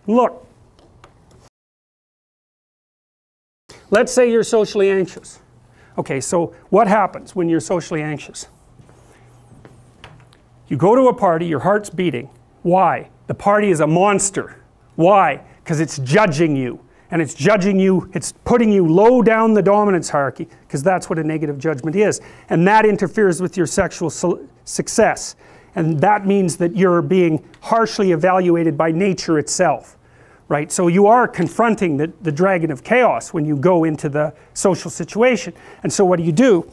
Look. Let's say you're socially anxious. Okay, so what happens when you're socially anxious? You go to a party, your heart's beating. Why? The party is a monster. Why? Because it's judging you. And it's judging you, it's putting you low down the dominance hierarchy, because that's what a negative judgment is. And that interferes with your sexual success. And that means that you're being harshly evaluated by nature itself. Right? So you are confronting the dragon of chaos when you go into the social situation. And so what do?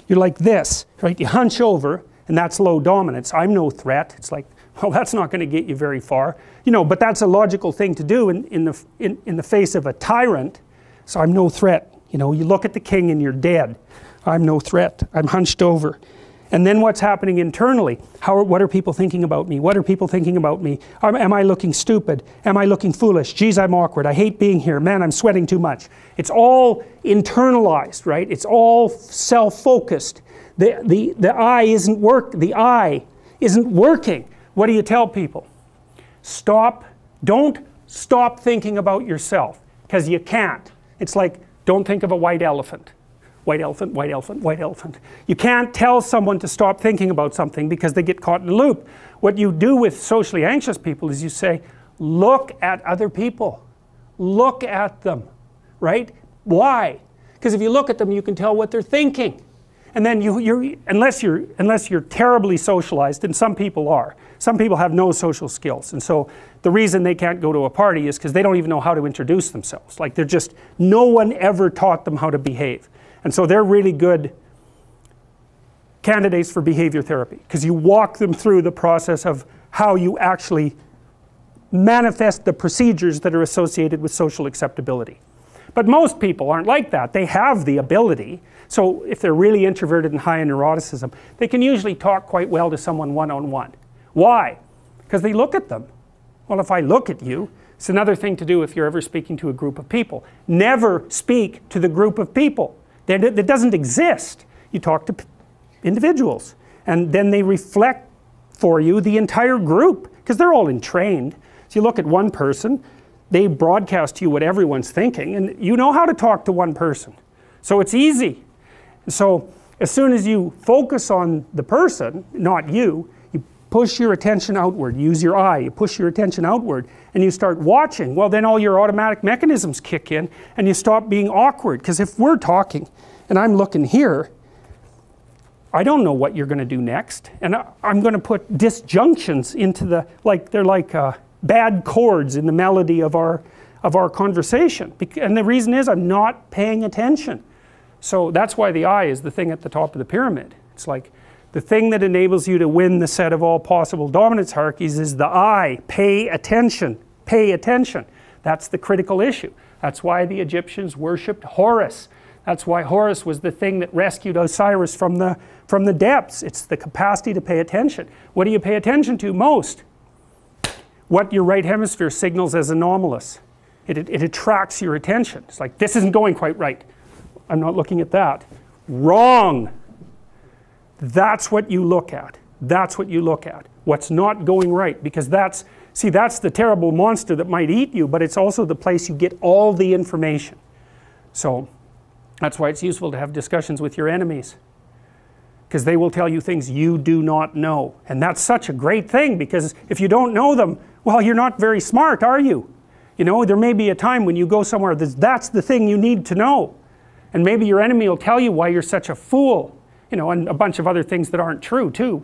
You're like this, right? You hunch over, and that's low dominance. I'm no threat. It's like, well, that's not going to get you very far. You know, but that's a logical thing to do in the face of a tyrant. So I'm no threat. You know, you look at the king and you're dead. I'm no threat. I'm hunched over. And then what's happening internally? What are people thinking about me? What are people thinking about me? Am I looking stupid? Am I looking foolish? Geez, I'm awkward. I hate being here. Man, I'm sweating too much. It's all internalized, right? It's all self-focused. The eye isn't working. What do you tell people? Don't stop thinking about yourself, because you can't. It's like, don't think of a white elephant. White elephant, white elephant, white elephant. You can't tell someone to stop thinking about something because they get caught in a loop. What you do with socially anxious people is you say, look at other people. Look at them, right? Why? Because if you look at them, you can tell what they're thinking. And then unless you're terribly socialized, and some people are. Some people have no social skills. And so the reason they can't go to a party is because they don't even know how to introduce themselves. Like no one ever taught them how to behave. And so they're really good candidates for behavior therapy, because you walk them through the process of how you actually manifest the procedures that are associated with social acceptability. But most people aren't like that. They have the ability. So if they're really introverted and high in neuroticism, they can usually talk quite well to someone one-on-one. Why? Because they look at them. Well, if I look at you, it's another thing to do if you're ever speaking to a group of people. Never speak to the group of people. That doesn't exist. You talk to individuals, and then they reflect for you the entire group, because they're all entrained. So you look at one person, they broadcast to you what everyone's thinking, and you know how to talk to one person. So it's easy. So as soon as you focus on the person, not you, you push your attention outward, use your eye, you push your attention outward, and you start watching. Well, then all your automatic mechanisms kick in, and you stop being awkward. Because if we're talking and I'm looking here, I don't know what you're going to do next, and I'm going to put disjunctions into they're like bad chords in the melody of our conversation. And the reason is I'm not paying attention. So that's why the eye is the thing at the top of the pyramid. It's like the thing that enables you to win the set of all possible dominance hierarchies is the eye. Pay attention. Pay attention. That's the critical issue. That's why the Egyptians worshipped Horus. That's why Horus was the thing that rescued Osiris from the depths. It's the capacity to pay attention. What do you pay attention to most? What your right hemisphere signals as anomalous. It attracts your attention. It's like, this isn't going quite right. I'm not looking at that. Wrong. That's what you look at. That's what you look at. What's not going right, because that's the terrible monster that might eat you, but it's also the place you get all the information. So that's why it's useful to have discussions with your enemies, because they will tell you things you do not know. And that's such a great thing, because if you don't know them, well, you're not very smart, are you? You know, there may be a time when you go somewhere that's the thing you need to know. And maybe your enemy will tell you why you're such a fool, you know, and a bunch of other things that aren't true too.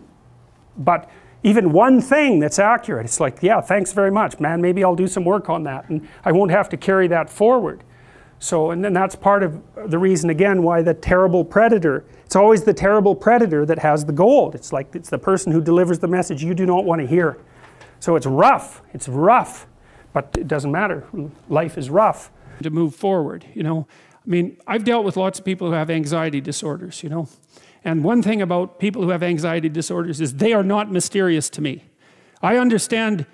But even one thing that's accurate, it's like, yeah, thanks very much, man, maybe I'll do some work on that, and I won't have to carry that forward. So, and then that's part of the reason, again, why the terrible predator, it's always the terrible predator that has the gold. It's like, it's the person who delivers the message you do not want to hear. So it's rough, but it doesn't matter. Life is rough. To move forward, you know. I mean, I've dealt with lots of people who have anxiety disorders, you know. And one thing about people who have anxiety disorders is they are not mysterious to me. I understand,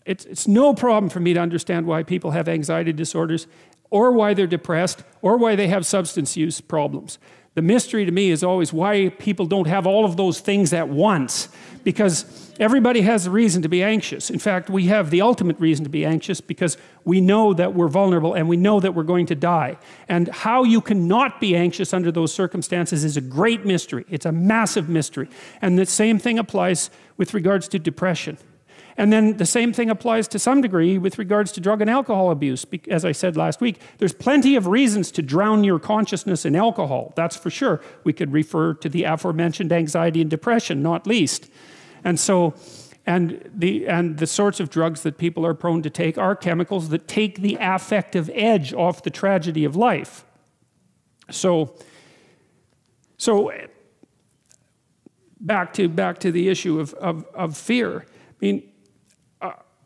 it's no problem for me to understand why people have anxiety disorders, or why they're depressed, or why they have substance use problems. The mystery to me is always why people don't have all of those things at once, because everybody has a reason to be anxious. In fact, we have the ultimate reason to be anxious because we know that we're vulnerable and we know that we're going to die. And how you cannot be anxious under those circumstances is a great mystery. It's a massive mystery. And the same thing applies with regards to depression. And then the same thing applies to some degree with regards to drug and alcohol abuse. As I said last week, there's plenty of reasons to drown your consciousness in alcohol. That's for sure. We could refer to the aforementioned anxiety and depression, not least. And so, and the sorts of drugs that people are prone to take are chemicals that take the affective edge off the tragedy of life. So back to the issue of fear. I mean,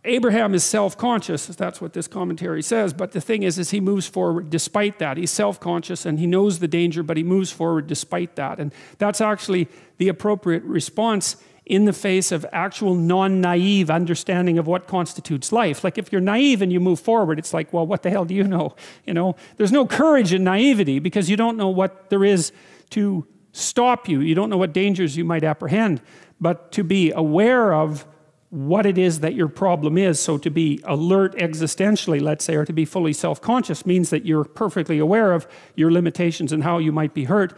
Abraham is self-conscious, that's what this commentary says, but the thing is he moves forward despite that. He's self-conscious and he knows the danger, but he moves forward despite that. And that's actually the appropriate response in the face of actual non-naive understanding of what constitutes life. Like if you're naive and you move forward, it's like, well, what the hell do you know? You know, there's no courage in naivety because you don't know what there is to stop you. You don't know what dangers you might apprehend, but to be aware of what it is that your problem is. So to be alert existentially, let's say, or to be fully self-conscious means that you're perfectly aware of your limitations and how you might be hurt.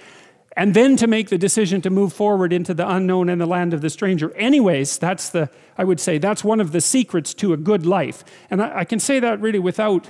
And then to make the decision to move forward into the unknown and the land of the stranger. Anyways, I would say that's one of the secrets to a good life. And I can say that really without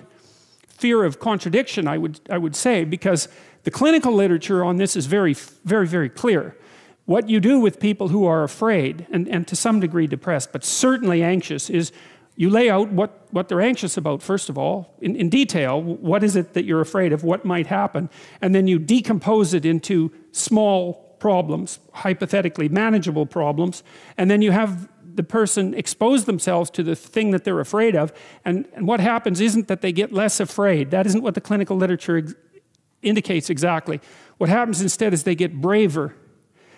fear of contradiction, I would say, because the clinical literature on this is very, very, very clear. What you do with people who are afraid, and to some degree depressed, but certainly anxious, is you lay out what they're anxious about, first of all, in detail. What is it that you're afraid of? What might happen? And then you decompose it into small problems, hypothetically manageable problems, and then you have the person expose themselves to the thing that they're afraid of, and what happens isn't that they get less afraid. That isn't what the clinical literature indicates exactly. What happens instead is they get braver.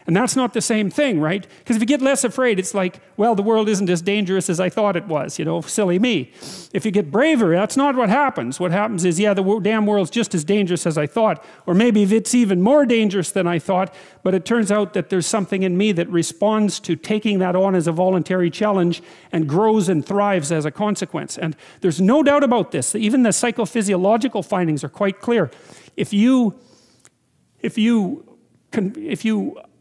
And that's not the same thing, right? Because if you get less afraid, it's like, well, the world isn't as dangerous as I thought it was, you know, silly me. If you get braver, that's not what happens. What happens is, yeah, the damn world's just as dangerous as I thought, or maybe it's even more dangerous than I thought, but it turns out that there's something in me that responds to taking that on as a voluntary challenge and grows and thrives as a consequence. And there's no doubt about this. Even the psychophysiological findings are quite clear. If you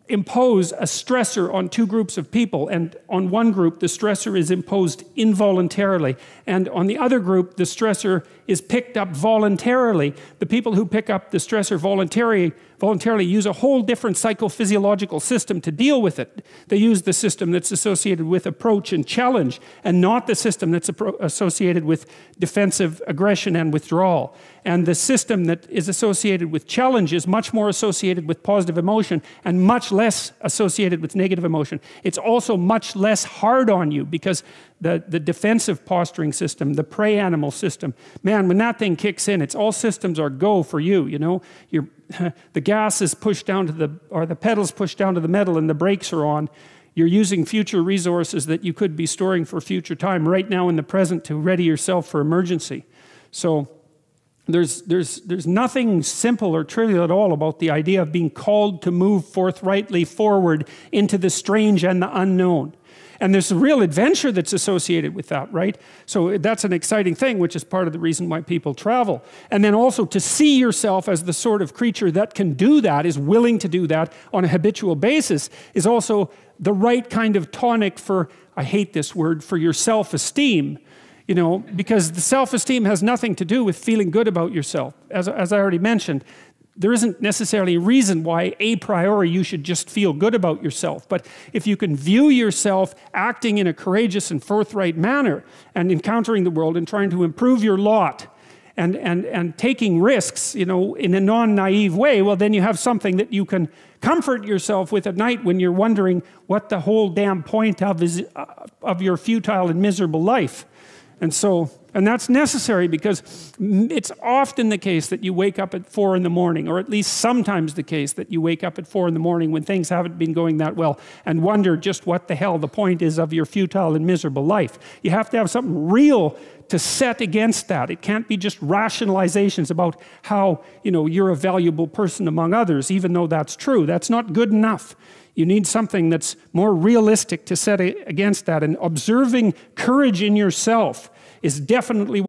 impose a stressor on two groups of people, and on one group the stressor is imposed involuntarily, and on the other group the stressor is picked up voluntarily, the people who pick up the stressor voluntarily use a whole different psychophysiological system to deal with it. They use the system that's associated with approach and challenge, and not the system that's associated with defensive aggression and withdrawal. And the system that is associated with challenge is much more associated with positive emotion and much less associated with negative emotion. It's also much less hard on you because the defensive posturing system, the prey animal system, man, when that thing kicks in, it's all systems are go for you, you know. The gas is pushed down to or the pedals pushed down to the metal and the brakes are on. You're using future resources that you could be storing for future time right now in the present to ready yourself for emergency. So there's nothing simple or trivial at all about the idea of being called to move forthrightly forward into the strange and the unknown. And there's a real adventure that's associated with that, right? So that's an exciting thing, which is part of the reason why people travel. And then also to see yourself as the sort of creature that can do that, is willing to do that on a habitual basis, is also the right kind of tonic for, I hate this word, for your self-esteem. You know, because the self-esteem has nothing to do with feeling good about yourself. As I already mentioned, there isn't necessarily a reason why a priori you should just feel good about yourself. But if you can view yourself acting in a courageous and forthright manner and encountering the world and trying to improve your lot and taking risks, you know, in a non-naive way, well, then you have something that you can comfort yourself with at night when you're wondering what the whole damn point of your futile and miserable life. And so And that's necessary because it's often the case that you wake up at 4 in the morning, or at least sometimes the case that you wake up at 4 in the morning when things haven't been going that well and wonder just what the hell the point is of your futile and miserable life. You have to have something real to set against that. It can't be just rationalizations about how, you know, you're a valuable person among others, even though that's true. That's not good enough. You need something that's more realistic to set against that. And observing courage in yourself is definitely